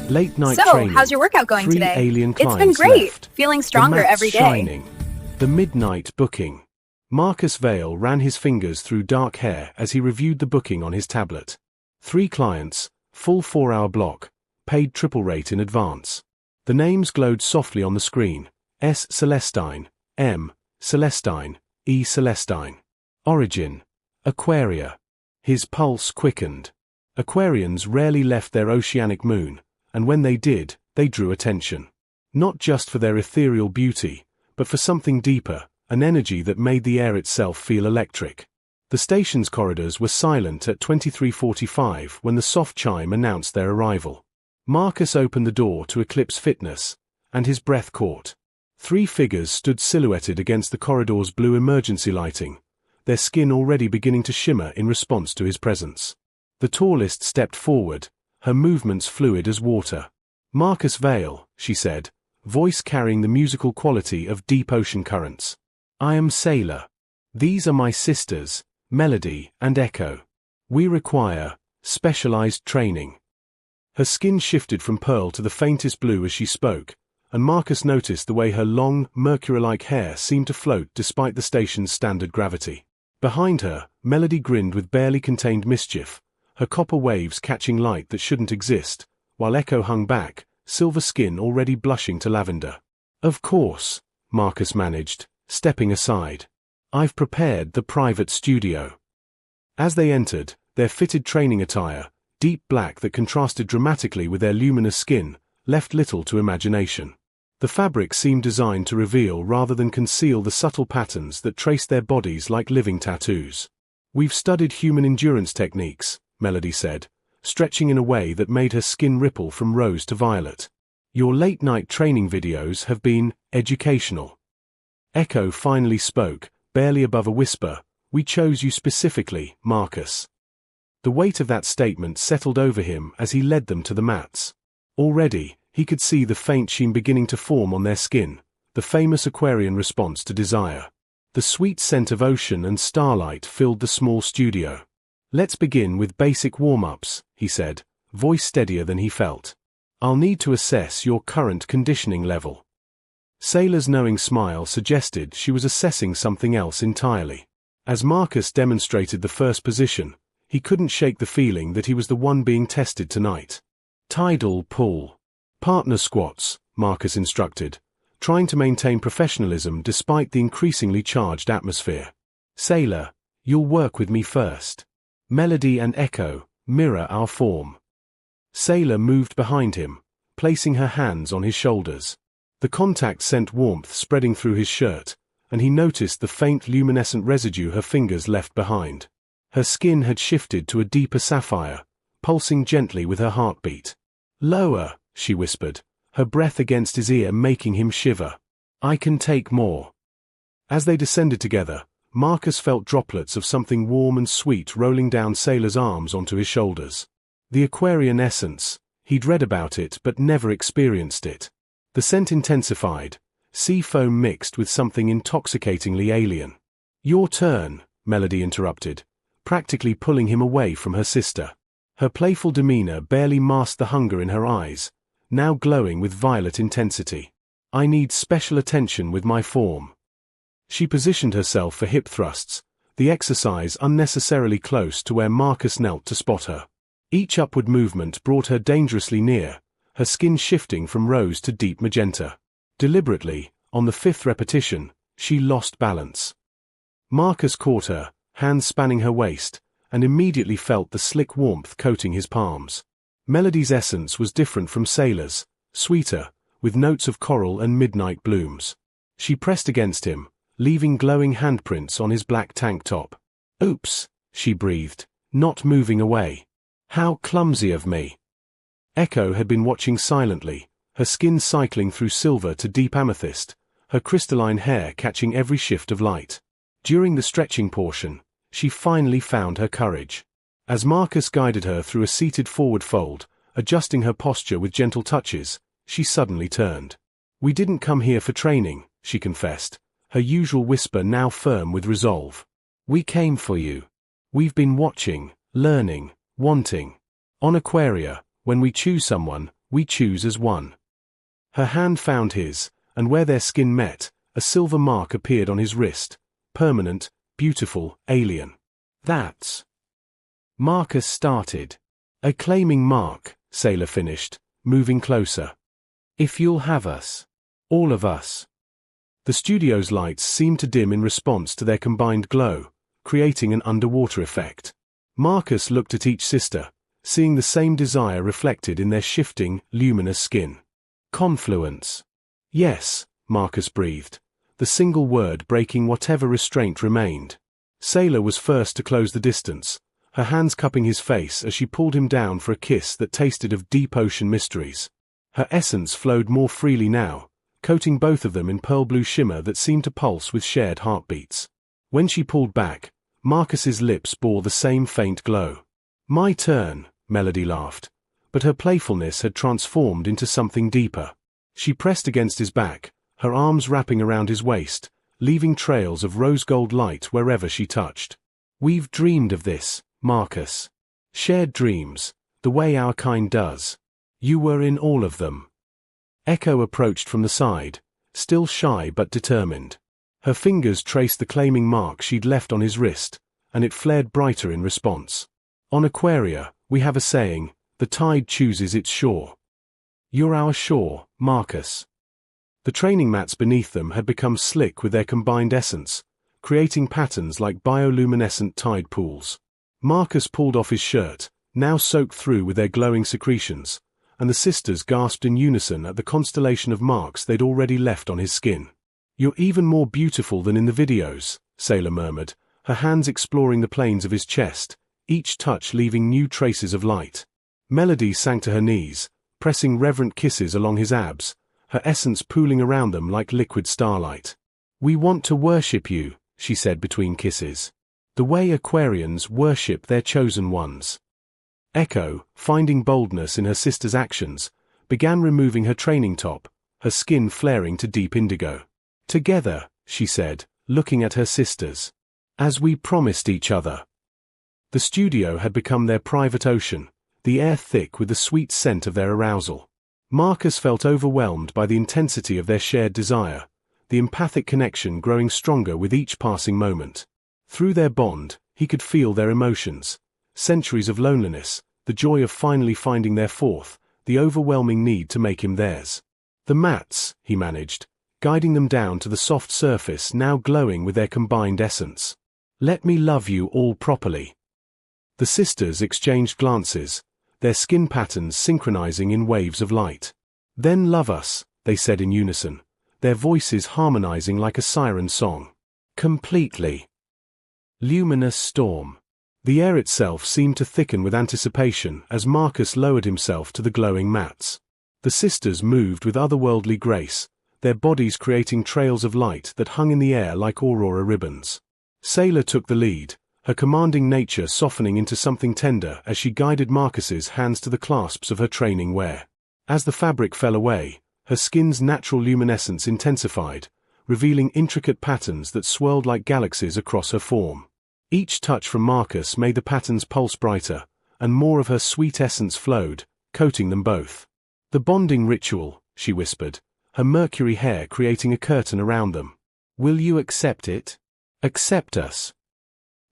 Late night So, training. how's your workout going 3 today? alien It's been clients great. left. Feeling The stronger map's every day. shining. The midnight booking. Marcus Vale ran his fingers through dark hair as he reviewed the booking on his tablet. 3 clients, full 4-hour block, paid triple rate in advance. The names glowed softly on the screen. S. Celestine, M. Celestine, E. Celestine. Origin: Aquaria. His pulse quickened. Aquarians rarely left their oceanic moon, and when they did, they drew attention. Not just for their ethereal beauty, but for something deeper, an energy that made the air itself feel electric. The station's corridors were silent at 23:45 when the soft chime announced their arrival. Marcus opened the door to Eclipse Fitness, and his breath caught. 3 figures stood silhouetted against the corridor's blue emergency lighting, their skin already beginning to shimmer in response to his presence. The tallest stepped forward, her movements fluid as water. "Marcus Vale," she said, voice carrying the musical quality of deep ocean currents. "I am Sailor. These are my sisters, Melody and Echo. We require specialized training." Her skin shifted from pearl to the faintest blue as she spoke, and Marcus noticed the way her long, mercury-like hair seemed to float despite the station's standard gravity. Behind her, Melody grinned with barely contained mischief, her copper waves catching light that shouldn't exist, while Echo hung back, silver skin already blushing to lavender. "Of course," Marcus managed, stepping aside. "I've prepared the private studio." As they entered, their fitted training attire, deep black that contrasted dramatically with their luminous skin, left little to imagination. The fabric seemed designed to reveal rather than conceal the subtle patterns that traced their bodies like living tattoos. "We've studied human endurance techniques," Melody said, stretching in a way that made her skin ripple from rose to violet. "Your late-night training videos have been educational." Echo finally spoke, barely above a whisper. "We chose you specifically, Marcus." The weight of that statement settled over him as he led them to the mats. Already, he could see the faint sheen beginning to form on their skin, the famous Aquarian response to desire. The sweet scent of ocean and starlight filled the small studio. "Let's begin with basic warm-ups," he said, voice steadier than he felt. "I'll need to assess your current conditioning level." Sailor's knowing smile suggested she was assessing something else entirely. As Marcus demonstrated the first position, he couldn't shake the feeling that he was the one being tested tonight. "Tidal pull. Partner squats," Marcus instructed, trying to maintain professionalism despite the increasingly charged atmosphere. "Sailor, you'll work with me first. Melody and Echo, mirror our form." Sailor moved behind him, placing her hands on his shoulders. The contact sent warmth spreading through his shirt, and he noticed the faint luminescent residue her fingers left behind. Her skin had shifted to a deeper sapphire, pulsing gently with her heartbeat. "Lower," she whispered, her breath against his ear making him shiver. "I can take more." As they descended together, Marcus felt droplets of something warm and sweet rolling down Sailor's arms onto his shoulders. The Aquarian essence, he'd read about it but never experienced it. The scent intensified, sea foam mixed with something intoxicatingly alien. "Your turn," Melody interrupted, practically pulling him away from her sister. Her playful demeanor barely masked the hunger in her eyes, now glowing with violet intensity. "I need special attention with my form." She positioned herself for hip thrusts, the exercise unnecessarily close to where Marcus knelt to spot her. Each upward movement brought her dangerously near, her skin shifting from rose to deep magenta. Deliberately, on the 5th repetition, she lost balance. Marcus caught her, hands spanning her waist, and immediately felt the slick warmth coating his palms. Melody's essence was different from Sailor's, sweeter, with notes of coral and midnight blooms. She pressed against him, leaving glowing handprints on his black tank top. "Oops," she breathed, not moving away. "How clumsy of me." Echo had been watching silently, her skin cycling through silver to deep amethyst, her crystalline hair catching every shift of light. During the stretching portion, she finally found her courage. As Marcus guided her through a seated forward fold, adjusting her posture with gentle touches, she suddenly turned. "We didn't come here for training," she confessed, her usual whisper now firm with resolve. "We came for you. We've been watching, learning, wanting. On Aquaria, when we choose someone, We choose as one. Her hand found his, and where their skin met, a silver mark appeared on his wrist. Permanent, beautiful, alien. That's... Marcus started. A claiming mark, Sailor finished, moving closer. If you'll have us. All of us. The studio's lights seemed to dim in response to their combined glow, creating an underwater effect. Marcus looked at each sister, seeing the same desire reflected in their shifting, luminous skin. Confluence. Yes, Marcus breathed, the single word breaking whatever restraint remained. Sailor was first to close the distance, her hands cupping his face as she pulled him down for a kiss that tasted of deep ocean mysteries. Her essence flowed more freely now, coating both of them in pearl blue shimmer that seemed to pulse with shared heartbeats. When she pulled back, Marcus's lips bore the same faint glow. My turn, Melody laughed, but her playfulness had transformed into something deeper. She pressed against his back, her arms wrapping around his waist, leaving trails of rose-gold light wherever she touched. We've dreamed of this, Marcus. Shared dreams, the way our kind does. You were in all of them. Echo approached from the side, still shy but determined. Her fingers traced the claiming mark she'd left on his wrist, and it flared brighter in response. On Aquaria, we have a saying, the tide chooses its shore. You're our shore, Marcus. The training mats beneath them had become slick with their combined essence, creating patterns like bioluminescent tide pools. Marcus pulled off his shirt, now soaked through with their glowing secretions, and the sisters gasped in unison at the constellation of marks they'd already left on his skin. You're even more beautiful than in the videos, Sailor murmured, her hands exploring the planes of his chest, each touch leaving new traces of light. Melody sank to her knees, pressing reverent kisses along his abs, her essence pooling around them like liquid starlight. We want to worship you, she said between kisses. The way Aquarians worship their chosen ones. Echo, finding boldness in her sister's actions, began removing her training top, her skin flaring to deep indigo. Together, she said, looking at her sisters. As we promised each other. The studio had become their private ocean, the air thick with the sweet scent of their arousal. Marcus felt overwhelmed by the intensity of their shared desire, the empathic connection growing stronger with each passing moment. Through their bond, he could feel their emotions. Centuries of loneliness, the joy of finally finding their fourth, the overwhelming need to make him theirs. The mats, he managed, guiding them down to the soft surface now glowing with their combined essence. Let me love you all properly. The sisters exchanged glances, their skin patterns synchronizing in waves of light. Then love us, they said in unison, their voices harmonizing like a siren song. Completely. Luminous storm. The air itself seemed to thicken with anticipation as Marcus lowered himself to the glowing mats. The sisters moved with otherworldly grace, their bodies creating trails of light that hung in the air like aurora ribbons. Sailor took the lead, her commanding nature softening into something tender as she guided Marcus's hands to the clasps of her training wear. As the fabric fell away, her skin's natural luminescence intensified, revealing intricate patterns that swirled like galaxies across her form. Each touch from Marcus made the patterns pulse brighter, and more of her sweet essence flowed, coating them both. The bonding ritual, she whispered, her mercury hair creating a curtain around them. Will you accept it? Accept us.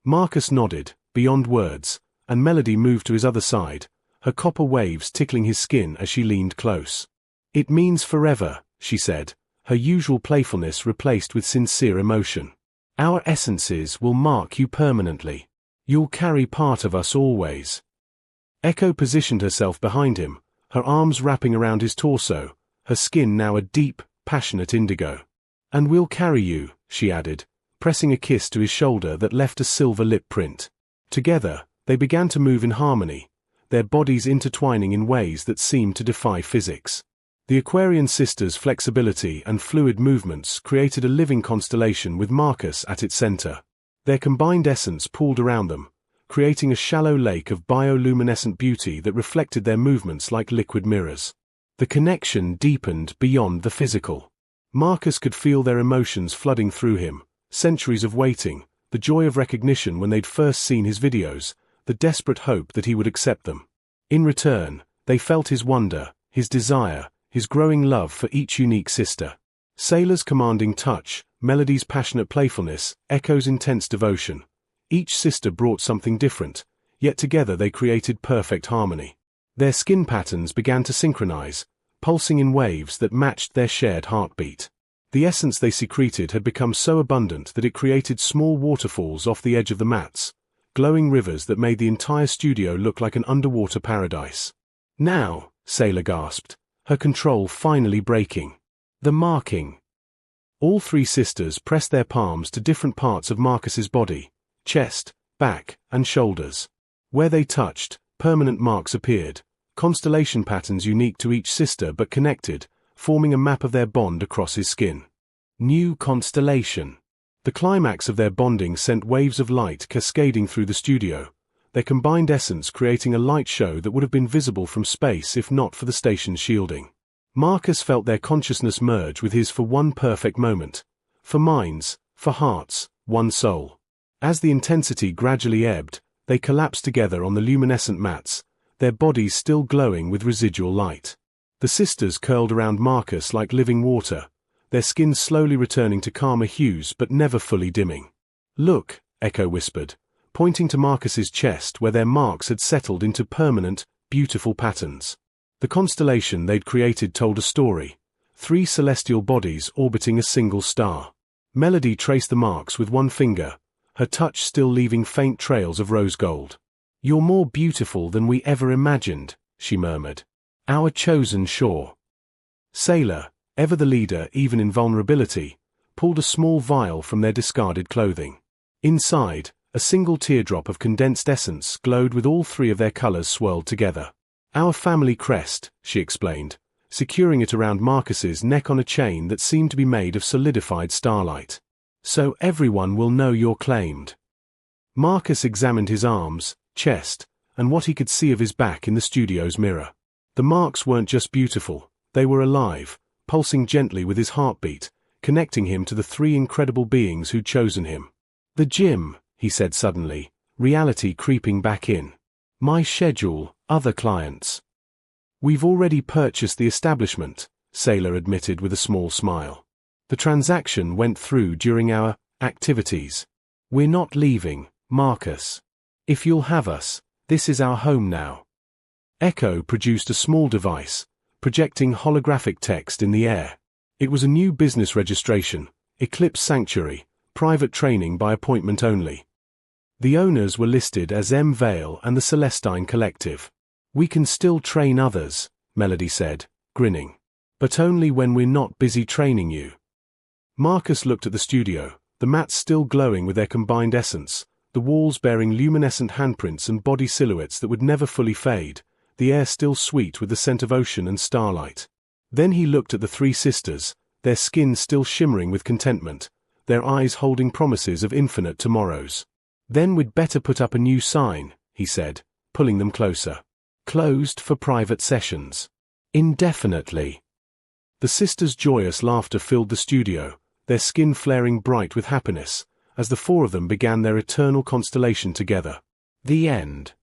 Marcus nodded, beyond words, and Melody moved to his other side, her copper waves tickling his skin as she leaned close. It means forever, she said, her usual playfulness replaced with sincere emotion. Our essences will mark you permanently. You'll carry part of us always. Echo positioned herself behind him, her arms wrapping around his torso, her skin now a deep, passionate indigo. And we'll carry you, she added, pressing a kiss to his shoulder that left a silver lip print. Together, they began to move in harmony, their bodies intertwining in ways that seemed to defy physics. The Aquarian sisters' flexibility and fluid movements created a living constellation with Marcus at its center. Their combined essence pooled around them, creating a shallow lake of bioluminescent beauty that reflected their movements like liquid mirrors. The connection deepened beyond the physical. Marcus could feel their emotions flooding through him, centuries of waiting, the joy of recognition when they'd first seen his videos, the desperate hope that he would accept them. In return, they felt his wonder, his desire, his growing love for each unique sister. Sailor's commanding touch, Melody's passionate playfulness, Echo's intense devotion. Each sister brought something different, yet together they created perfect harmony. Their skin patterns began to synchronize, pulsing in waves that matched their shared heartbeat. The essence they secreted had become so abundant that it created small waterfalls off the edge of the mats, glowing rivers that made the entire studio look like an underwater paradise. Now, Sailor gasped, her control finally breaking. The marking. All three sisters pressed their palms to different parts of Marcus's body, chest, back, and shoulders. Where they touched, permanent marks appeared, constellation patterns unique to each sister but connected, forming a map of their bond across his skin. New constellation. The climax of their bonding sent waves of light cascading through the studio, their combined essence creating a light show that would have been visible from space if not for the station's shielding. Marcus felt their consciousness merge with his for one perfect moment. For minds, for hearts, one soul. As the intensity gradually ebbed, they collapsed together on the luminescent mats, their bodies still glowing with residual light. The sisters curled around Marcus like living water, their skin slowly returning to calmer hues but never fully dimming. "Look," Echo whispered, pointing to Marcus's chest where their marks had settled into permanent, beautiful patterns. The constellation they'd created told a story, 3 celestial bodies orbiting a single star. Melody traced the marks with one finger, her touch still leaving faint trails of rose gold. "You're more beautiful than we ever imagined," she murmured. "Our chosen shore." Sailor, ever the leader even in vulnerability, pulled a small vial from their discarded clothing. Inside, a single teardrop of condensed essence glowed with all 3 of their colors swirled together. "Our family crest," she explained, securing it around Marcus's neck on a chain that seemed to be made of solidified starlight. "So everyone will know you're claimed." Marcus examined his arms, chest, and what he could see of his back in the studio's mirror. The marks weren't just beautiful, they were alive, pulsing gently with his heartbeat, connecting him to the 3 incredible beings who'd chosen him. "The gym," he said suddenly, reality creeping back in. "My schedule, other clients." "We've already purchased the establishment," Sailor admitted with a small smile. "The transaction went through during our activities. We're not leaving, Marcus. If you'll have us, this is our home now." Echo produced a small device, projecting holographic text in the air. It was a new business registration, Eclipse Sanctuary, private training by appointment only. The owners were listed as M. Vale and the Celestine Collective. "We can still train others," Melody said, grinning. "But only when we're not busy training you." Marcus looked at the studio, the mats still glowing with their combined essence, the walls bearing luminescent handprints and body silhouettes that would never fully fade, the air still sweet with the scent of ocean and starlight. Then he looked at the 3 sisters, their skin still shimmering with contentment, their eyes holding promises of infinite tomorrows. "Then we'd better put up a new sign," he said, pulling them closer. "Closed for private sessions. Indefinitely." The sisters' joyous laughter filled the studio, their skin flaring bright with happiness, as the 4 of them began their eternal constellation together. The end.